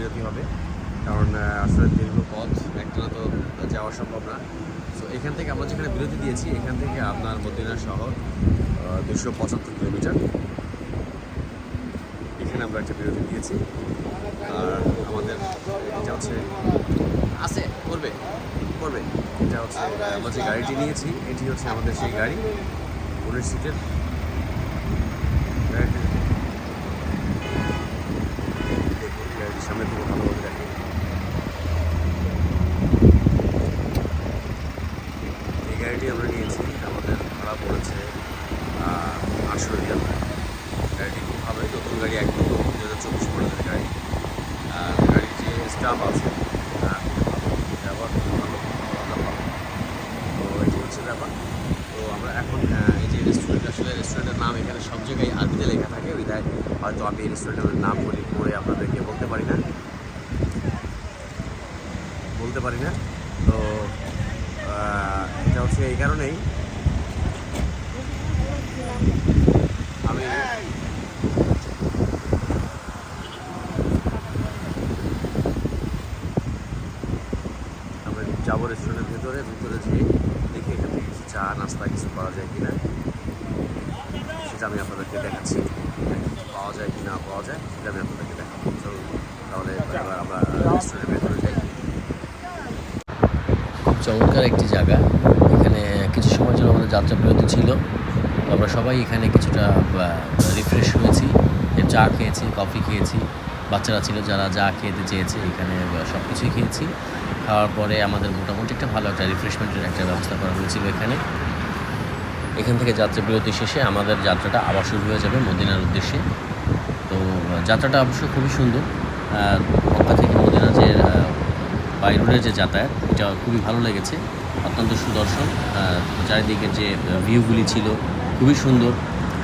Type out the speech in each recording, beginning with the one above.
বিরতি হবে, কারণ আসলে দীর্ঘ পথ একটানা তো যাওয়া সম্ভব না। তো এখান থেকে আমরা যেখানে বিরতি দিয়েছি এখান থেকে আপনার মদিনা শহর 275 কিলোমিটার, এখানে আমরা একটা বিরতি দিয়েছি। আর আমাদের এটা হচ্ছে আছে করবে করবে এটা হচ্ছে আমরা যে গাড়িটি নিয়েছি এটি হচ্ছে আমাদের সেই গাড়ি 19 সিটের গাড়িটি। দেখুন গাড়িটির সামনে থেকে ভালোভাবে দেখুন। এই গাড়িটি আমরা নিয়েছি, আমাদের ভাড়া পড়েছে 800 রিয়াল। গাড়িটি খুব ভালোই, নতুন গাড়ি, একদম 2024 মডেলের গাড়ি। আর গাড়ির যে স্টাফ আছে ব্যবহার খুব ভালো, তো এটি হচ্ছে ব্যাপার। তো আমরা এখন এই যে রেস্টুরেন্ট, আসলে রেস্টুরেন্টের নাম এখানে সব জায়গায় আরবিতে লেখা থাকে, বিধায় হয়তো আমি এই রেস্টুরেন্টের নাম পড়ে আপনাদেরকে বলতে পারি না। তো এটা হচ্ছে এই কারণেই আমি আমরা যাবো রেস্টুরেন্টের ভিতরে যেয়ে দেখি এখান থেকে কিছু চা নাস্তা কিছু পাওয়া যায় কিনা, সেটা আমি আপনাদেরকে দেখাচ্ছি। পাওয়া যায় কি না পাওয়া যায় সেটা আমি আপনাদেরকে দেখাবো। চলুন তাহলে এবার আমরা রেস্টুরেন্টের ভেতরে যাই। খুব চমৎকার একটি জায়গা। এখানে কিছু সময়ের জন্য আমাদের যাত্রা বিরতি ছিল, তো আমরা সবাই এখানে কিছুটা রিফ্রেশ হয়েছি, চা খেয়েছি, কফি খেয়েছি, বাচ্চারা ছিল যারা যা খেতে চেয়েছে এখানে সব কিছুই খেয়েছি। খাওয়ার পরে আমাদের মোটামুটি একটা ভালো একটা রিফ্রেশমেন্টের একটা ব্যবস্থা করা হয়েছিল এখান থেকে যাত্রা বিরতি শেষে আমাদের যাত্রাটা আবার শুরু হয়ে যাবে মদিনার উদ্দেশ্যে। তো যাত্রাটা অবশ্য খুবই সুন্দর। মক্কা থেকে মদিনা যে বাই রোডের যে যাতায়াত, এটা খুবই ভালো লেগেছে, অত্যন্ত সুদর্শন। চারিদিকের যে ভিউগুলি ছিল খুবই সুন্দর।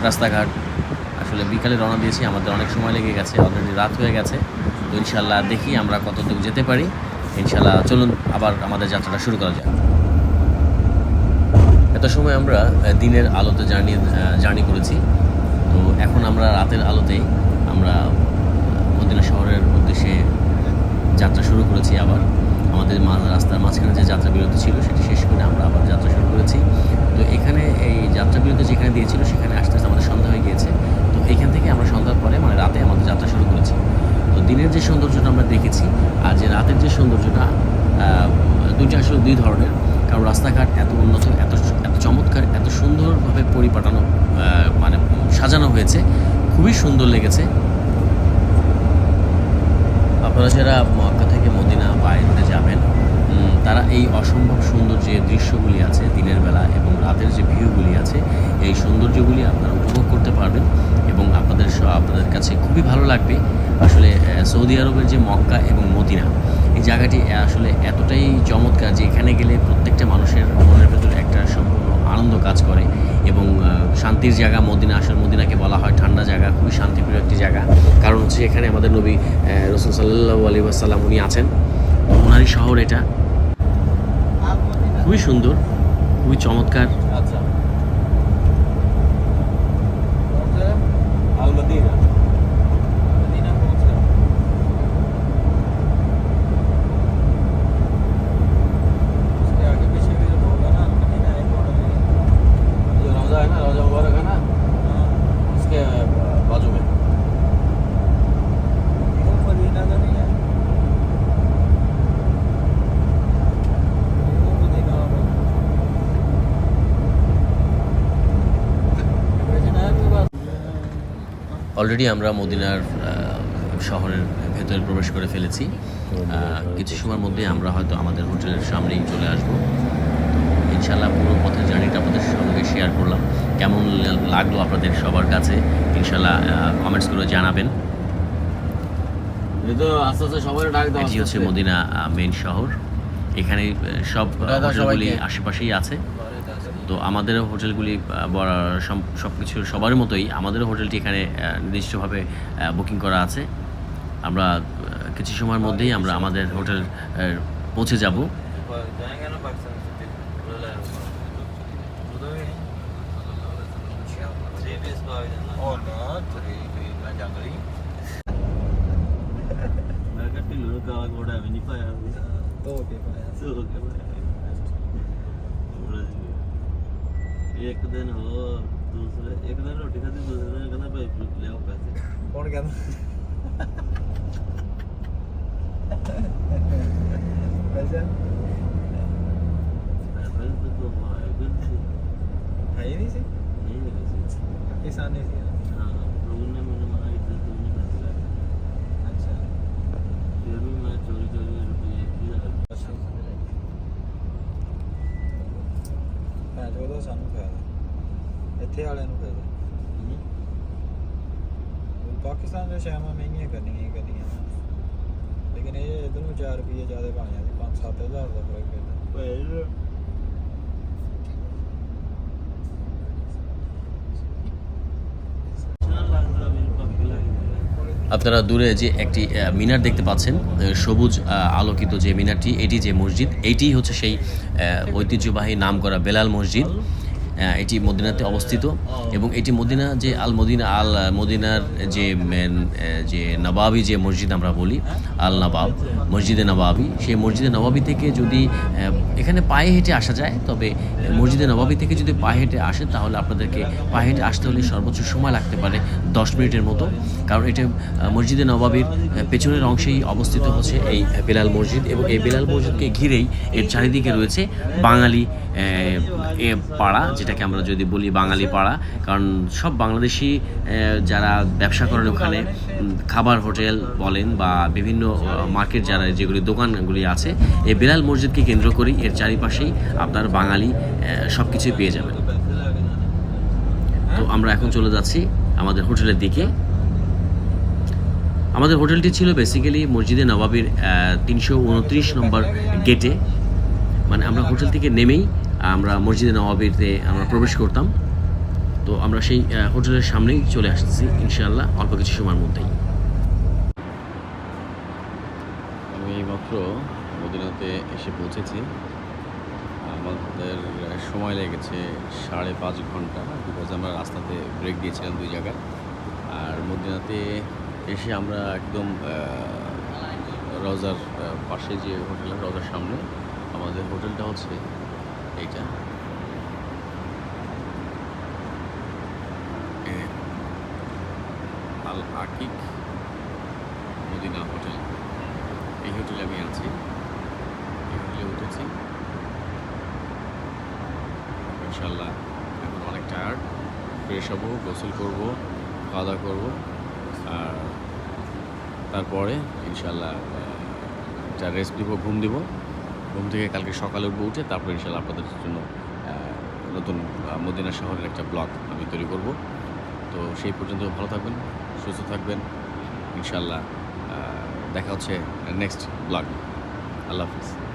রাস্তাঘাট আসলে বিকালে রওনা দিয়েছি, আমাদের অনেক সময় লেগে গেছে, অলরেডি রাত হয়ে গেছে। তো ইনশাল্লাহ দেখি আমরা কতটুকু যেতে পারি। ইনশাল্লাহ চলুন আবার আমাদের যাত্রাটা শুরু করা যায়। এত সময় আমরা দিনের আলোতে জার্নি করেছি, তো এখন আমরা রাতের আলোতেই আমরা মদিনা শহরের উদ্দেশ্যে যাত্রা শুরু করেছি। আবার আমাদের রাস্তার মাঝখানে যে যাত্রা বিরতি ছিল সেটি শেষ করে আমরা আবার যাত্রা শুরু করেছি। তো এখানে এই যাত্রা বিরতি যেখানে দিয়েছিল সেখানে আসতে আসতে আমাদের সন্ধ্যা হয়ে গিয়েছে। তো এইখান থেকে আমরা সন্ধ্যার পরে মানে রাতে আমাদের যাত্রা শুরু করেছি। তো দিনের যে সৌন্দর্যটা আমরা দেখেছি আর যে রাতের যে সৌন্দর্যটা, দুইটা আসলে দুই ধরনের। কারণ রাস্তাঘাট এত উন্নত, এত চমৎকার, এত সুন্দরভাবে পরিপাটানো, মানে সাজানো হয়েছে, খুবই সুন্দর লেগেছে। আপনারা যারা মক্কা থেকে মদিনা বাই রোডে যাবেন, তারা এই অসম্ভব সুন্দর যে দৃশ্যগুলি আছে দিনের বেলা এবং রাতের যে ভিউগুলি আছে, এই সৌন্দর্যগুলি আপনারা উপভোগ করতে পারবেন এবং আপনাদের কাছে খুবই ভালো লাগবে। আসলে সৌদি আরবের যে মক্কা এবং মদিনা, এই জায়গাটি আসলে এতটাই চমৎকার যে এখানে গেলে প্রত্যেকটা মানুষের মনের ভেতরে একটা সম্পূর্ণ আনন্দ কাজ করে এবং শান্তির জায়গা মদিনা। আসলে মদিনাকে বলা হয় ঠান্ডা জায়গা, খুবই শান্তিপ্রিয় একটি জায়গা। কারণ হচ্ছে এখানে আমাদের নবী রাসূল সাল্লাল্লাহু আলাইহি ওয়াসাল্লাম উনি আছেন, ওনারই শহর এটা। খুবই সুন্দর, খুবই চমৎকার। আচ্ছা আল মদিনা অলরেডি আমরা মদিনার শহরের ভেতরে প্রবেশ করে ফেলেছি। কিছু সময়ের মধ্যে আমরা হয়তো আমাদের হোটেলের সামনেই চলে আসবো। ইনশাল্লাহ পুরো পথের জার্নিটা আপনাদের সঙ্গে শেয়ার করলাম। কেমন লাগলো আপনাদের সবার কাছে ইনশাল্লাহ কমেন্টস করে জানাবেন। এটি হচ্ছে মদিনা মেইন শহর। এখানে সব হোটেলগুলি আশেপাশেই আছে। তো আমাদেরও হোটেলগুলি সব কিছুর সবার মতোই আমাদেরও হোটেলটি এখানে নির্দিষ্টভাবে বুকিং করা আছে। আমরা কিছু সময়ের মধ্যেই আমরা আমাদের হোটেল পৌঁছে যাব। काला घोड़ा भी नहीं पाया तो के पाया सो के पाया एक दिन हो दूसरे एक दिन रोटी खाती दूसरे दिन कहना भाई ले आओ पैसे कौन कहता पैसा पैसे तो आए भी नहीं है ही नहीं सी नहीं है वैसे पाकिस्तानी सी हाँ लोगों ने मैंने मना इधर तो नहीं पैसे लाए अच्छा फिर भी मैं चोरी चोरी रुपये किया ਮੈਂ ਉਹਦਾ ਸਾਨੂੰ ਫਾਇਦਾ ਇੱਥੇ ਵਾਲਿਆਂ ਨੂੰ ਫਾਇਦਾ ਪਾਕਿਸਤਾਨ ਦੇ ਸ਼ਾਮਾਂ ਮਹਿੰਗੀਆਂ ਕਰਨੀਆਂ ਹੀ ਕਰਨੀਆਂ ਲੇਕਿਨ ਇਹ ਇਧਰ ਨੂੰ 4 ਰੁਪਏ ਜ਼ਿਆਦਾ ਪਾ ਜਾਂਦੇ 5-7 ਹਜ਼ਾਰ ਦਾ ਫਰਕ ਪੈਂਦਾ पैसे আপনারা দূরে যে একটি মিনার দেখতে পাচ্ছেন, সবুজ আলোকিত যে মিনারটি, এটি যে মসজিদ, এইটি হচ্ছে সেই ঐতিহ্যবাহী নামকরা বেলাল মসজিদ। এটি মদিনাতে অবস্থিত এবং এটি মদিনা যে মদিনার যে যে নবাবি যে মসজিদ আমরা বলি আল নবাব, মসজিদে নবাবি, সেই মসজিদে নবাবি থেকে যদি এখানে পায়ে হেঁটে আসা যায়, তবে মসজিদে নবাবি থেকে যদি পায়ে হেঁটে আসে তাহলে আপনাদেরকে পায়ে হেঁটে আসতে হলে সর্বোচ্চ সময় লাগতে পারে 10 মিনিটের মতো, কারণ এটা মসজিদে নবাবির পেছনের অংশেই অবস্থিত হচ্ছে এই বেলাল মসজিদ এবং এই বেলাল মসজিদকে ঘিরেই এর চারিদিকে রয়েছে বাঙালি পাড়া, যেটাকে আমরা যদি বলি বাঙালি পাড়া, কারণ সব বাংলাদেশি যারা ব্যবসা করেন ওখানে, খাবার হোটেল বলেন বা বিভিন্ন মার্কেট যারা যেগুলি দোকানগুলি আছে, এই বেলাল মসজিদকে কেন্দ্র করেই এর চারিপাশেই আপনার বাঙালি সব কিছুই পেয়ে যাবেন। তো আমরা এখন চলে যাচ্ছি আমাদের হোটেলের দিকে। আমাদের হোটেলটি ছিল বেসিক্যালি মসজিদে নবাবির 329 নম্বর গেটে, মানে আমরা হোটেল থেকে নেমেই আমরা মসজিদে নবাবিতে আমরা প্রবেশ করতাম। তো আমরা সেই হোটেলের সামনেই চলে আসতেছি ইনশাআল্লাহ অল্প কিছু সময়ের মধ্যেই। আমি মাত্র মদিনাতে এসে পৌঁছেছি। আমাদের সময় লেগেছে 5.5 ঘন্টা, বিকজ আমরা রাস্তাতে ব্রেক দিয়েছিলাম 2 জায়গায়। আর মদিনাতে এসে আমরা একদম রওজার পাশে যে হোটেল, রওজার সামনে আমাদের হোটেলটা হচ্ছে এইটা। আল আকিক মদিনা হোটেল, এই হোটেলে আমি আছি, এই হোটেলে উঠেছি ইনশাল্লাহ। এখন অনেক টায়ার্ড, ফ্রেশ হবো, গোসল করবো, খাওয়া দাওয়া করবো, আর তারপরে ইনশাল্লাহ একটা রেস্ট দিব, ঘুম দিব। ঘুম থেকে কালকে সকালে উঠবো, উঠে তারপরে ইনশাল্লাহ আপনাদের জন্য নতুন মদিনা শহরের একটা ব্লগ আমি তৈরি করব। তো সেই পর্যন্ত ভালো থাকবেন, সুস্থ থাকবেন ইনশাল্লাহ। দেখা হচ্ছে নেক্সট ব্লগ। আল্লাহ হাফিজ।